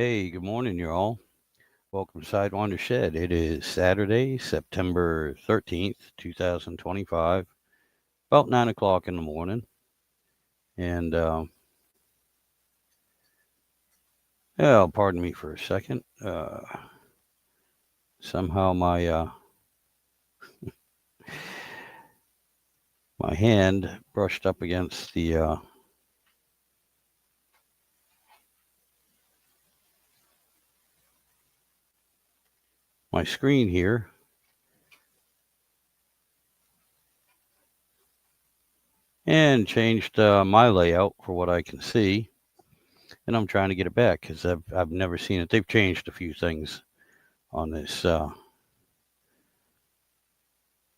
Hey, good morning, you all. Welcome to Sidewinder Shed. It is Saturday, September 13th, 2025, about 9 o'clock in the morning. And, yeah, pardon me for a second. Somehow my hand brushed up against my screen here. And changed my layout for what I can see. And I'm trying to get it back because I've never seen it. They've changed a few things on this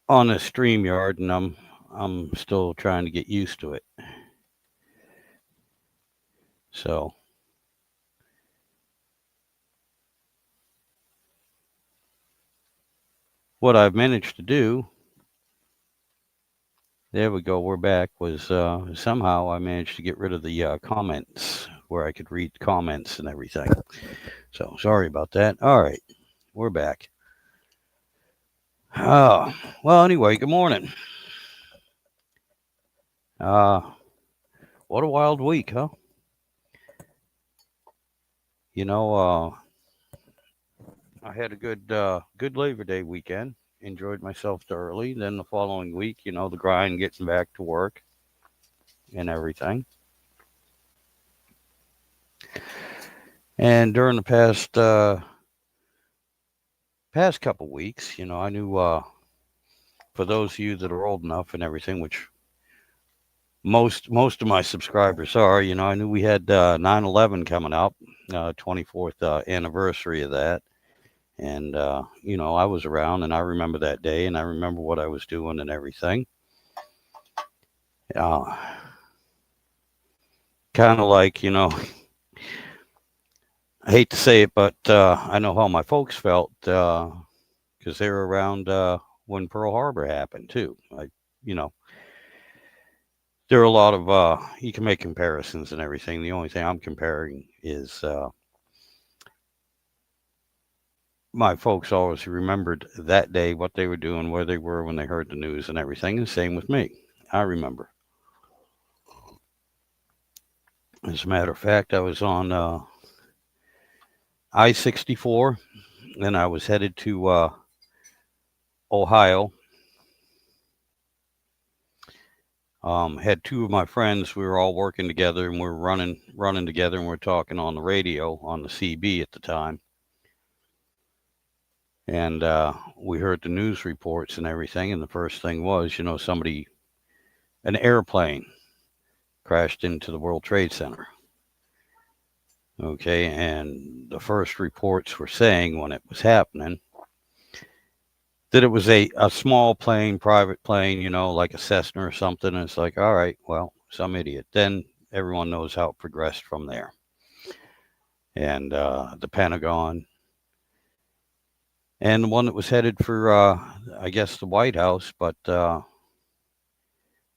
StreamYard, and I'm still trying to get used to it. So what I've managed to do, there we go, we're back, was somehow I managed to get rid of the comments where I could read comments and everything. So sorry about that. All right, we're back. Well, anyway, good morning. What a wild week, huh? You know, I had a good Labor Day weekend. Enjoyed myself thoroughly. Then the following week, the grind, getting back to work and everything. And during the past couple weeks, I knew for those of you that are old enough and everything, which most of my subscribers are, I knew we had 9/11 coming up, 24th anniversary of that. And I was around and I remember that day and I remember what I was doing and everything. Uh, kind of like, I hate to say it, but I know how my folks felt because they were around when Pearl Harbor happened too. You know, there are a lot of you can make comparisons and everything. The only thing I'm comparing is my folks always remembered that day, what they were doing, where they were when they heard the news and everything. And same with me. I remember. As a matter of fact, I was on I-64, and I was headed to Ohio. Had two of my friends. We were all working together, and we were running together, and we are talking on the radio on the CB at the time. And we heard the news reports and everything. And the first thing was, an airplane crashed into the World Trade Center. Okay, and the first reports were saying when it was happening that it was a small plane, private plane, like a Cessna or something. And it's like, all right, well, some idiot. Then everyone knows how it progressed from there. And the Pentagon, and the one that was headed for, I guess, the White House. But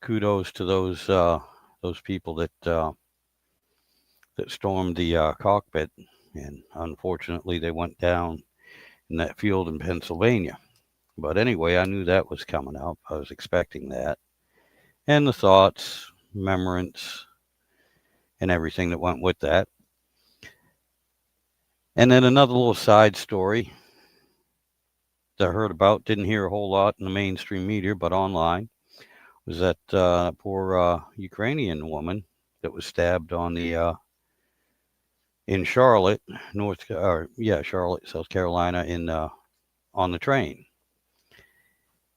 kudos to those people that stormed the cockpit, and unfortunately, they went down in that field in Pennsylvania. But anyway, I knew that was coming up. I was expecting that, and the thoughts, remembrance, and everything that went with that. And then another little side story that I heard about, didn't hear a whole lot in the mainstream media, but online, was that poor Ukrainian woman that was stabbed on the in Charlotte, Charlotte, South Carolina, in on the train.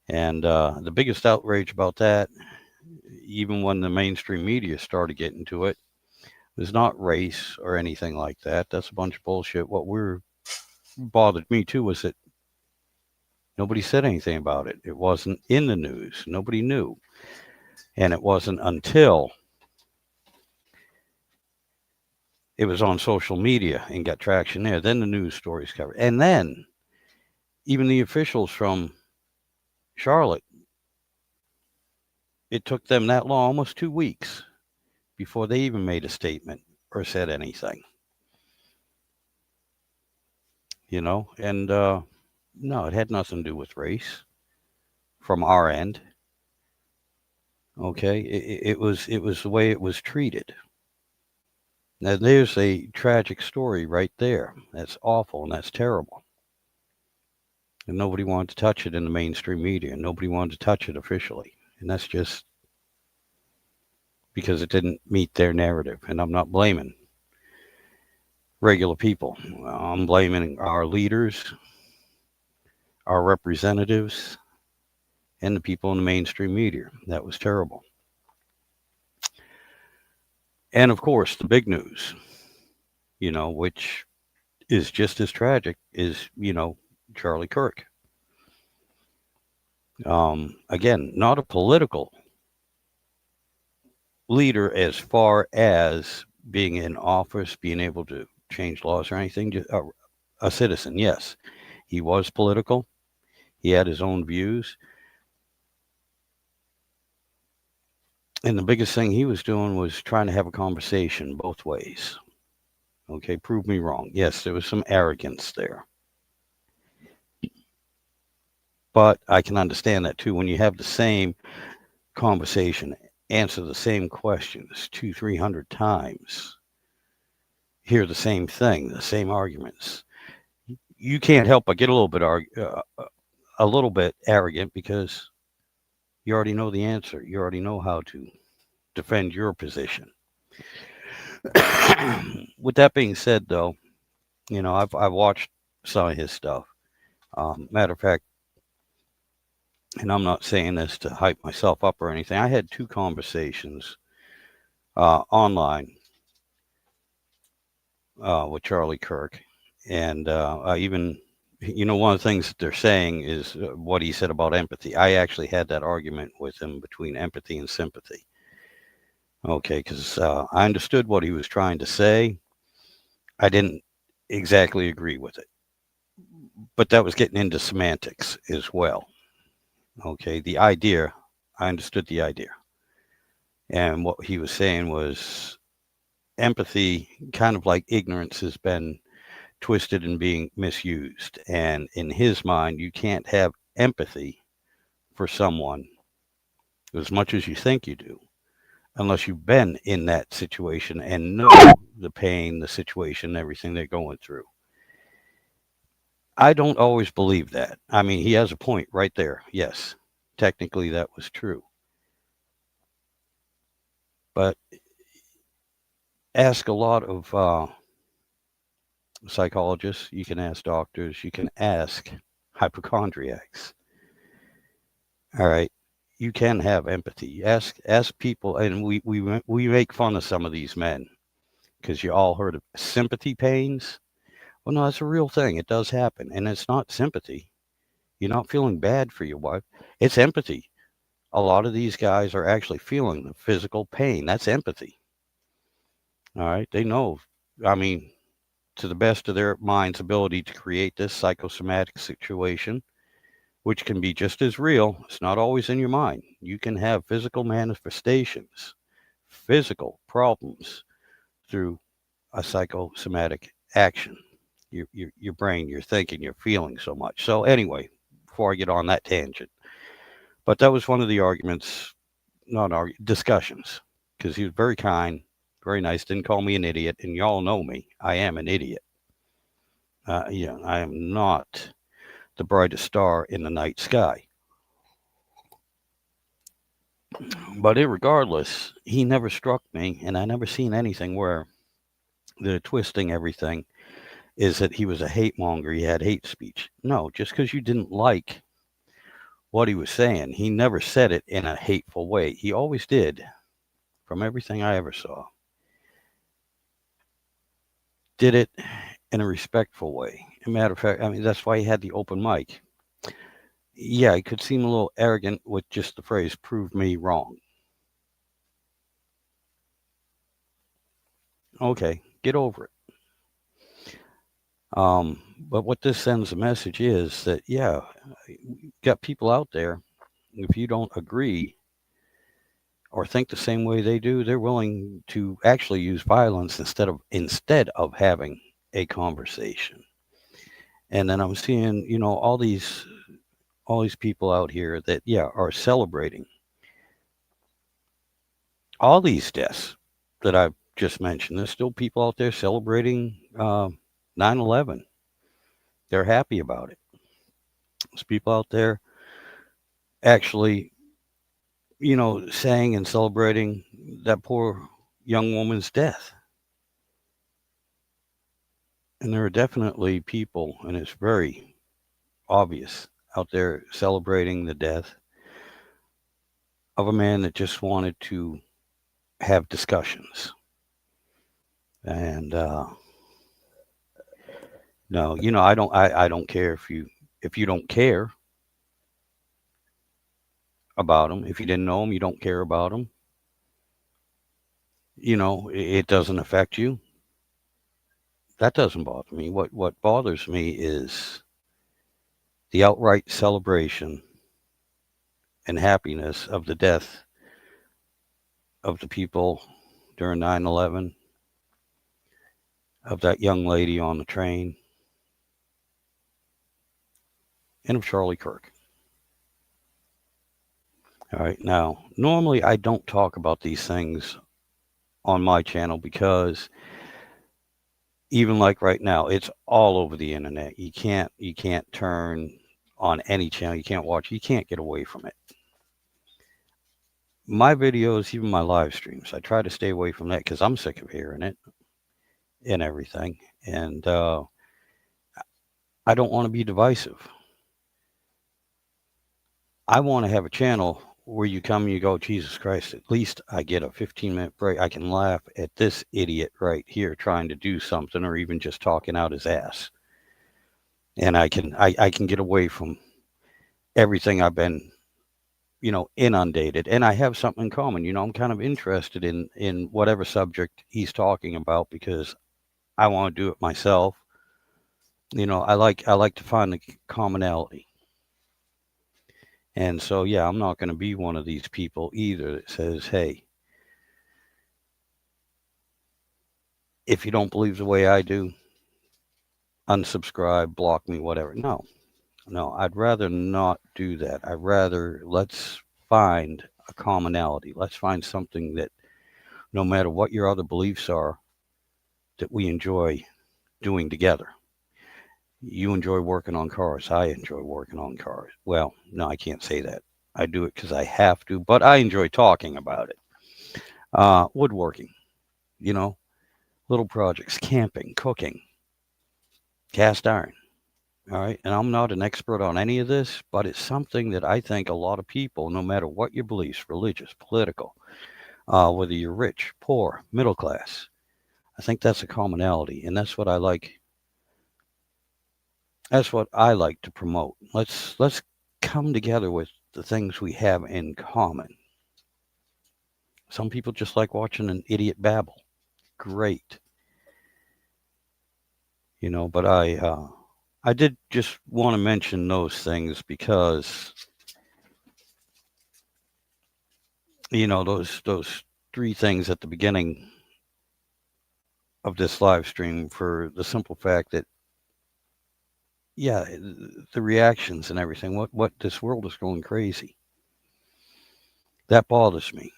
And the biggest outrage about that, even when the mainstream media started getting to it, was not race or anything like that. That's a bunch of bullshit. What bothered me too was that nobody said anything about it. It wasn't in the news. Nobody knew. And it wasn't until it was on social media and got traction there. Then the news stories covered. And then even the officials from Charlotte, it took them that long, almost 2 weeks, before they even made a statement or said anything. and no, it had nothing to do with race from our end. Okay, it was the way it was treated. Now there's a tragic story right there. That's awful and that's terrible. And nobody wanted to touch it in the mainstream media. Nobody wanted to touch it officially, and that's just because it didn't meet their narrative. And I'm not blaming regular people. I'm blaming our leaders, our representatives, and the people in the mainstream media. That was terrible. And of course, the big news, which is just as tragic, is, Charlie Kirk. Again, not a political leader as far as being in office, being able to change laws or anything, just a citizen, yes. He was political, he had his own views. And the biggest thing he was doing was trying to have a conversation both ways. Okay, prove me wrong. Yes, there was some arrogance there. But I can understand that too. When you have the same conversation, answer the same questions 200-300 times, hear the same thing, the same arguments, you can't help but get a little bit arrogant because you already know the answer. You already know how to defend your position. With that being said, though, I've watched some of his stuff. Matter of fact, and I'm not saying this to hype myself up or anything. I had 2 conversations online with Charlie Kirk, and I even, one of the things that they're saying is what he said about empathy. I actually had that argument with him between empathy and sympathy. Okay, because I understood what he was trying to say. I didn't exactly agree with it, but that was getting into semantics as well. Okay, the idea, I understood the idea. And what he was saying was empathy, kind of like ignorance, has been twisted and being misused. And in his mind, you can't have empathy for someone as much as you think you do unless you've been in that situation and know the pain, the situation, everything they're going through. I don't always believe that. I mean, he has a point right there. Yes, technically that was true. But ask a lot of psychologists, you can ask doctors, you can ask hypochondriacs. All right, you can have empathy. Ask people, and we make fun of some of these men because you all heard of sympathy pains. Well, no, that's a real thing. It does happen, and it's not sympathy. You're not feeling bad for your wife. It's empathy. A lot of these guys are actually feeling the physical pain. That's empathy. All right, they know. I mean, to the best of their mind's ability to create this psychosomatic situation, which can be just as real. It's not always in your mind. You can have physical manifestations, physical problems through a psychosomatic action. Your brain, your thinking, your feeling so much. So anyway, before I get on that tangent, but that was one of the arguments, not discussions, because he was very kind, very nice, didn't call me an idiot, and y'all know me. I am an idiot. I am not the brightest star in the night sky. But regardless, he never struck me, and I never seen anything where the twisting everything is that he was a hate monger. He had hate speech. No, just because you didn't like what he was saying, he never said it in a hateful way. He always did, from everything I ever saw. Did it in a respectful way. As a matter of fact, I mean, that's why he had the open mic. Yeah, he could seem a little arrogant with just the phrase, prove me wrong. Okay, get over it. But what this sends a message is that, yeah, you got people out there, if you don't agree or think the same way they do, they're willing to actually use violence instead of having a conversation. And then I'm seeing, all these people out here that, are celebrating all these deaths that I've just mentioned. There's still people out there celebrating 9/11. They're happy about it. There's people out there actually, saying and celebrating that poor young woman's death. And there are definitely people, and it's very obvious, out there celebrating the death of a man that just wanted to have discussions. And no, I don't care if you don't care about him. If you didn't know him, you don't care about him. It doesn't affect you. That doesn't bother me. What bothers me is the outright celebration and happiness of the death of the people during 9/11, of that young lady on the train, and of Charlie Kirk. All right. Now, normally I don't talk about these things on my channel because even like right now, it's all over the internet. You can't turn on any channel. You can't watch. You can't get away from it. My videos, even my live streams, I try to stay away from that because I'm sick of hearing it and everything. And I don't want to be divisive. I want to have a channel where you come and you go, Jesus Christ, at least I get a 15-minute break. I can laugh at this idiot right here trying to do something or even just talking out his ass. And I can get away from everything I've been, inundated. And I have something in common. I'm kind of interested in whatever subject he's talking about because I want to do it myself. I like to find the commonality. And so, I'm not going to be one of these people either that says, hey, if you don't believe the way I do, unsubscribe, block me, whatever. No, I'd rather not do that. I'd rather let's find a commonality. Let's find something that no matter what your other beliefs are, that we enjoy doing together. You enjoy working on cars. I enjoy working on cars. Well, no, I can't say that. I do it because I have to, but I enjoy talking about it. Woodworking, you know, little projects, camping, cooking, cast iron. All right. And I'm not an expert on any of this, but it's something that I think a lot of people, no matter what your beliefs, religious, political, whether you're rich, poor, middle class, I think that's a commonality. And that's what I like. That's what I like to promote. Let's come together with the things we have in common. Some people just like watching an idiot babble. Great. But I did just want to mention those things because those three things at the beginning of this live stream, for the simple fact that the reactions and everything, what this world is going crazy, that bothers me.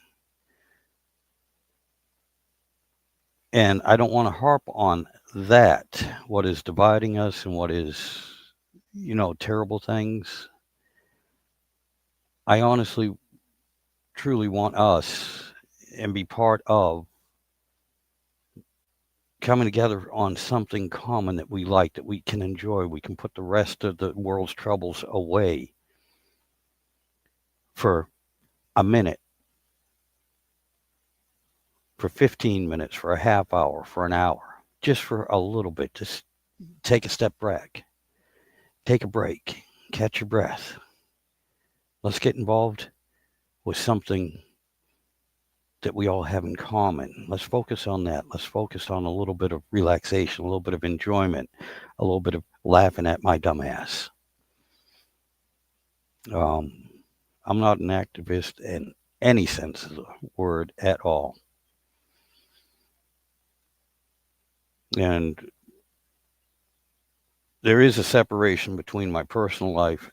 And I don't want to harp on that, what is dividing us and what is terrible things. I honestly truly want us and be part of coming together on something common that we like, that we can enjoy. We can put the rest of the world's troubles away for a minute, for 15 minutes, for a half hour, for an hour, just for a little bit. Just take a step back, take a break, catch your breath. Let's get involved with something that we all have in common. Let's focus on that. Let's focus on a little bit of relaxation, a little bit of enjoyment, a little bit of laughing at my dumb ass. I'm not an activist in any sense of the word at all. And there is a separation between my personal life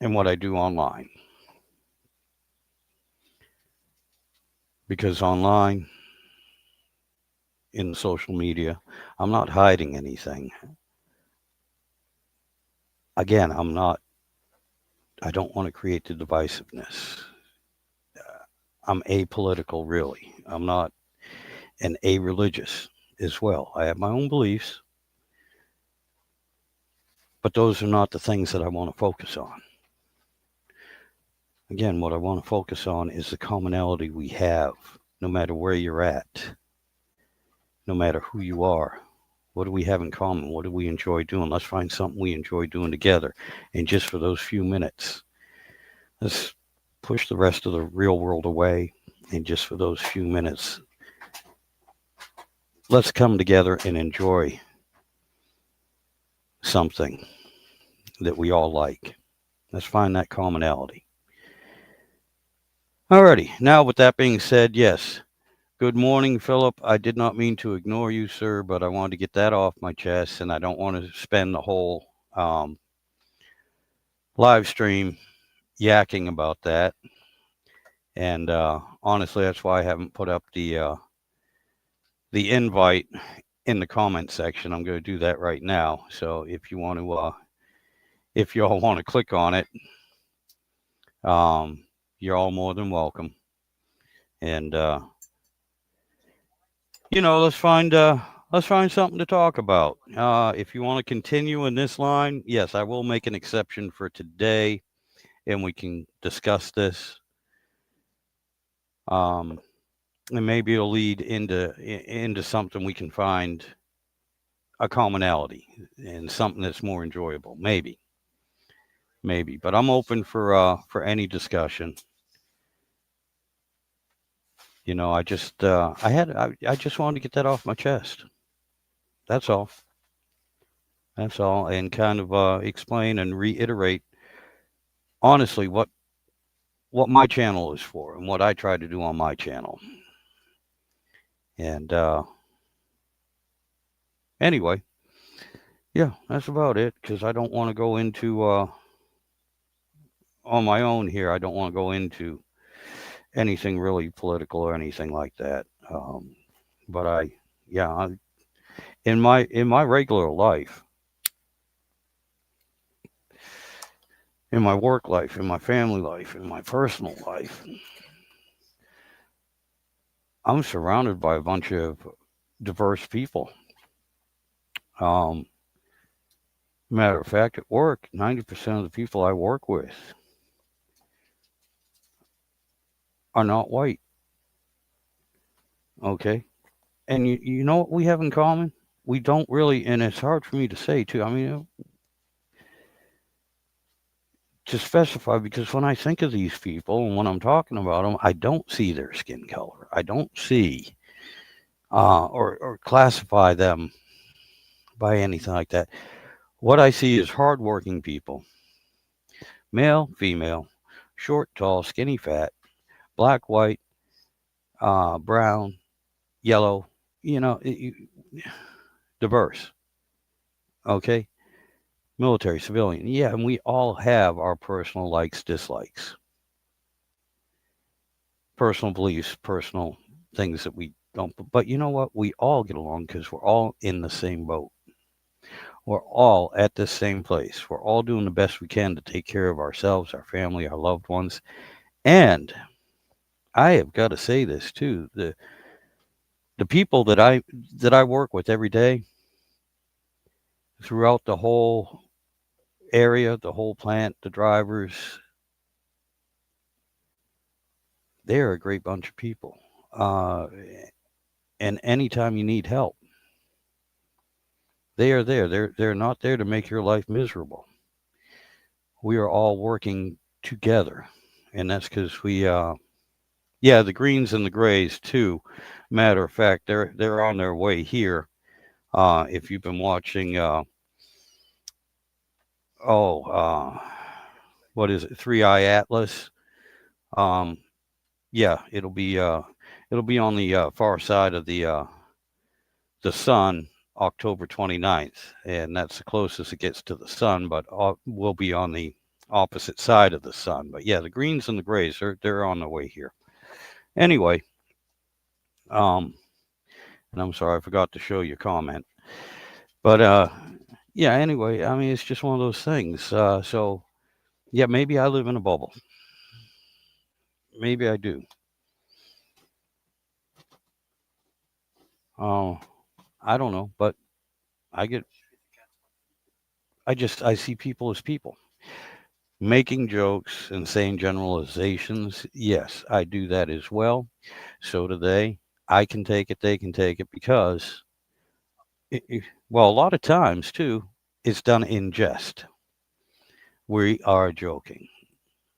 and what I do online. Because online, in social media, I'm not hiding anything. Again, I don't want to create the divisiveness. I'm apolitical, really. I'm not an a-religious as well. I have my own beliefs, but those are not the things that I want to focus on. Again, what I want to focus on is the commonality we have, no matter where you're at, no matter who you are. What do we have in common? What do we enjoy doing? Let's find something we enjoy doing together. And just for those few minutes, let's push the rest of the real world away. And just for those few minutes, let's come together and enjoy something that we all like. Let's find that commonality. Alrighty, now with that being said, yes. Good morning, Philip. I did not mean to ignore you, sir, but I wanted to get that off my chest, and I don't want to spend the whole live stream yakking about that. And honestly, that's why I haven't put up the invite in the comment section. I'm going to do that right now. So if you want to, if you all want to click on it, you're all more than welcome. And let's find something to talk about. If you want to continue in this line, yes, I will make an exception for today, and we can discuss this. And maybe it'll lead into something we can find a commonality and something that's more enjoyable. Maybe. But I'm open for any discussion. I just I just wanted to get that off my chest. That's all. And kind of explain and reiterate honestly what my channel is for and what I try to do on my channel. And anyway, yeah, that's about it, because I don't want to go into on my own here. I don't want to go into anything really political or anything like that. But in my regular life, in my work life, in my family life, in my personal life, I'm surrounded by a bunch of diverse people. Matter of fact, at work, 90% of the people I work with are not white. Okay? And you know what we have in common? We don't really, and it's hard for me to say too. I mean, to specify, because when I think of these people and when I'm talking about them, I don't see their skin color. I don't see or classify them by anything like that. What I see is hardworking people, male, female, short, tall, skinny, fat, black, white, brown, yellow, diverse. Okay? Military, civilian. Yeah, and we all have our personal likes, dislikes, personal beliefs, personal things that we don't. But you know what? We all get along because we're all in the same boat. We're all at the same place. We're all doing the best we can to take care of ourselves, our family, our loved ones. And I have got to say this too. The people that I work with every day throughout the whole area, the whole plant, the drivers, they're a great bunch of people. And anytime you need help, they are there. They're not there to make your life miserable. We are all working together, and that's because the greens and the grays too. Matter of fact, they're on their way here. If you've been watching, what is it, 3i Atlas? Yeah, it'll be on the far side of the sun October 29th, and that's the closest it gets to the sun, but we'll be on the opposite side of the sun. But yeah, the greens and the grays, they're on the way here. Anyway, um, and I'm sorry I forgot to show you a comment, but yeah. Anyway, I mean it's just one of those things. So yeah, maybe I live in a bubble. Maybe I do. Oh, I don't know, but I get. I see people as people making jokes and saying generalizations. Yes, I do that as well. So do they. I can take it. They can take it because, well, a lot of times too, it's done in jest. We are joking.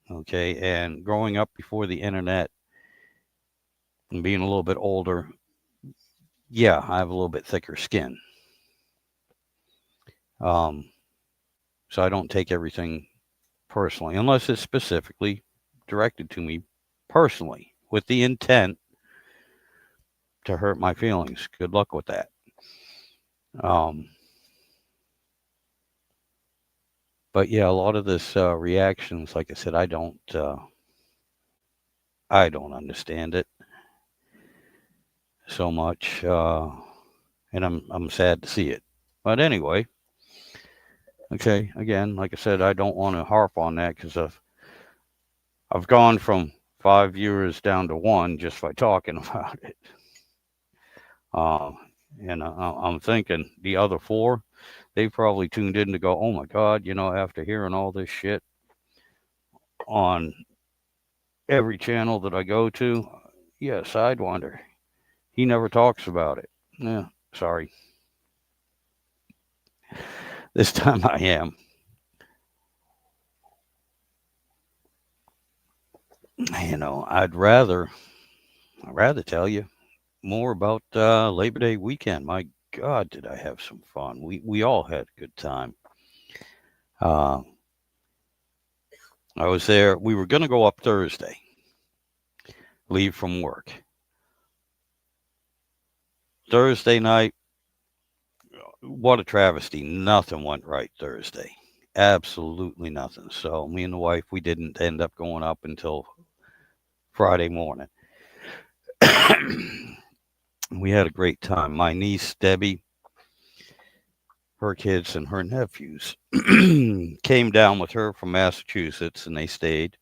Okay. And growing up before the internet and being a little bit older, yeah, I have a little bit thicker skin. Um, so I don't take everything personally unless it's specifically directed to me personally with the intent to hurt my feelings. Good luck with that. Um, but yeah, a lot of this reactions, like I said, I don't understand it so much, and I'm sad to see it. But anyway, okay, again, like I said, I don't want to harp on that because I've gone from 5 viewers down to one just by talking about it. Uh, and I'm thinking the other four, they probably tuned in to go, oh my God, after hearing all this shit on every channel that I go to, yeah, Sidewinder, he never talks about it. Yeah, sorry. This time I am. I'd rather tell you more about Labor Day weekend. My God, did I have some fun? We all had a good time. Uh, I was there. We were going to go up Thursday, leave from work. Thursday night, what a travesty. Nothing went right Thursday. Absolutely nothing. So me and the wife, we didn't end up going up until Friday morning. We had a great time. My niece Debbie, her kids and her nephews came down with her from Massachusetts and they stayed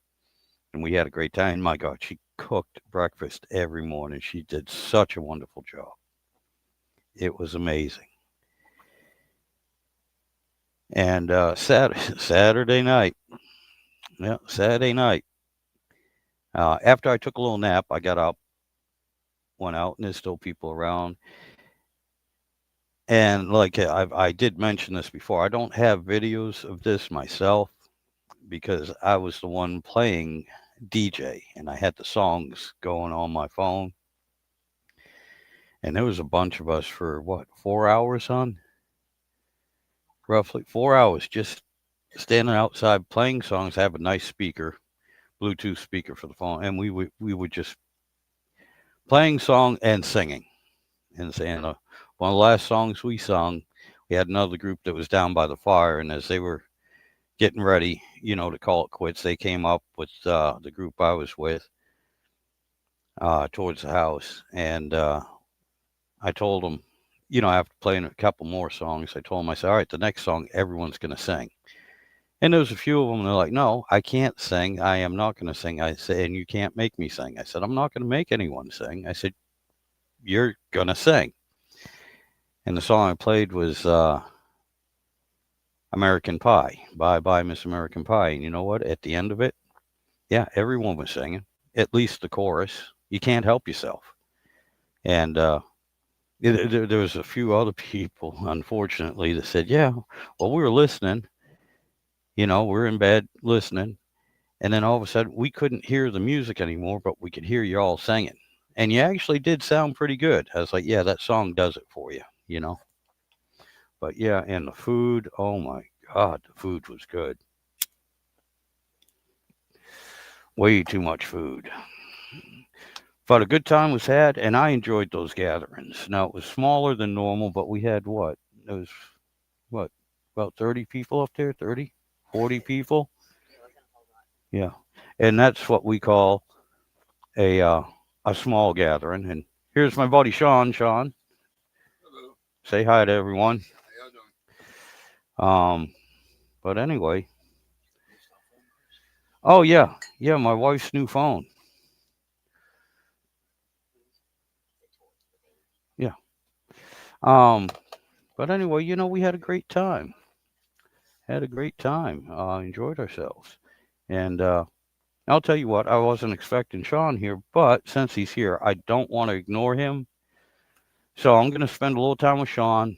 and we had a great time. My God, she cooked breakfast every morning. She did such a wonderful job. It was amazing. And Saturday night, yeah, Saturday night, after I took a little nap, I got up, went out, and there's still people around. And like I did mention this before, I don't have videos of this myself because I was the one playing DJ and I had the songs going on my phone. And there was a bunch of us for what, 4 hours on? Roughly 4 hours just standing outside playing songs. I have a nice speaker, Bluetooth speaker for the phone, and we would just playing song and singing and saying one of the last songs we sung. We had another group that was down by the fire, and as they were getting ready, to call it quits, they came up with the group I was with towards the house, and I told them, after playing a couple more songs, I told them, I said, all right, the next song everyone's going to sing. And there was a few of them. They're like, no, I can't sing. I am not going to sing. I said, and you can't make me sing. I said, I'm not going to make anyone sing. I said, you're going to sing. And the song I played was American Pie, Bye Bye Miss American Pie. And you know what? At the end of it, yeah, everyone was singing, at least the chorus. You can't help yourself. And there was a few other people, unfortunately, that said, yeah, well, we were listening. We're in bed listening. And then all of a sudden, we couldn't hear the music anymore, but we could hear you all singing. And you actually did sound pretty good. I was like, yeah, that song does it for you. But yeah, and the food, oh my God, the food was good. Way too much food. But a good time was had, and I enjoyed those gatherings. Now, it was smaller than normal, but we had what? It was, what, about 30 people up there? 30, 40 people? Yeah. And that's what we call a, uh, a small gathering. And here's my buddy Sean. Sean, Hello. say hi to everyone. How y'all doing? Um, but anyway, oh, yeah. Yeah, my wife's new phone. Yeah. Um, but anyway, we had a great time. Had a great time. Enjoyed ourselves. And I'll tell you what, I wasn't expecting Sean here, but since he's here, I don't want to ignore him. So I'm going to spend a little time with Sean,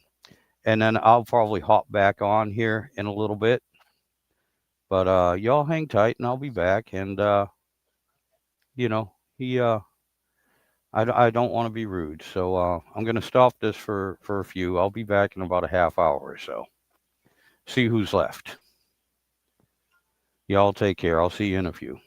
and then I'll probably hop back on here in a little bit. But y'all hang tight, and I'll be back. And he I don't want to be rude, so I'm going to stop this for a few. I'll be back in about a half hour or so. See who's left. Y'all take care. I'll see you in a few.